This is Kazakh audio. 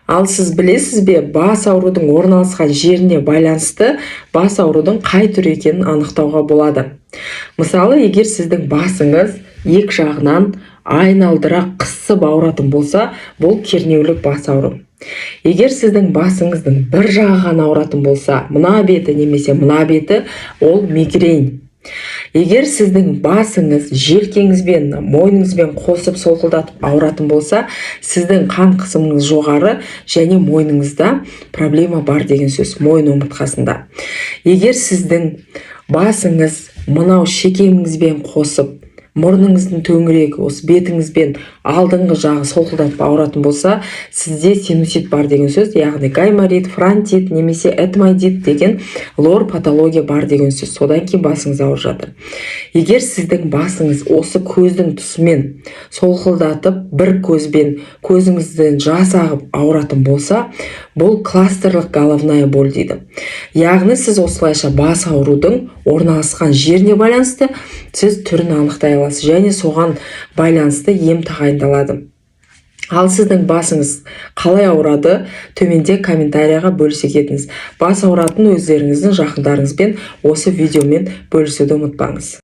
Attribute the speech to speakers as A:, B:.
A: Ал сіз білесіз бе, бас аурудың орналасқан жеріне байланысты бас аурудың қай түрі екенін анықтауға болады. Мысалы, егер сіздің басыңыз екі жағынан айналдыра қысып ауыратын болса, бұл кернеулік бас ауру. Егер сіздің басыңыздың бір жағы ғана ауыратын болса, мына беті немесе мына беті, ол мигрень. Егер сіздің басыңыз желкеңізбен, мойныңызбен қосып солқылдатып ауыратын болса, сіздің қан қысымыңыз жоғары және мойныңызда проблема бар деген сөз, мойын омыртқасында. Егер сіздің басыңыз мынау шекеңізбен қосып, мұрныңыздың төңірегі осы бетіңізбен алдыңғы жағы солқылдатып ауыратын болса, сізде синусит бар деген сөз, яғни гайморит, фронтит немесе этмоидит деген лор патология бар деген сөз. Содан кейін басыңыз ауырып жатыр. Егер сіздің басыңыз осы көздің тұсымен солқылдатып, бір көзбен көзіңізден жас ағып ауыратын болса, бұл кластерлік головная боль дейді. Яғни сіз осылайша бас аурудың орналасқан жеріне байланысты сіз түрін анықтай аласыз және соған байланысты ем тағайындалады. Ал сіздің басыңыз қалай ауырады? Төменде комментарияға бөлісе кетіңіз. Бас ауыратын өздеріңіздің жақындарыңызбен осы видеомен бөлісуді ұмытпаңыз.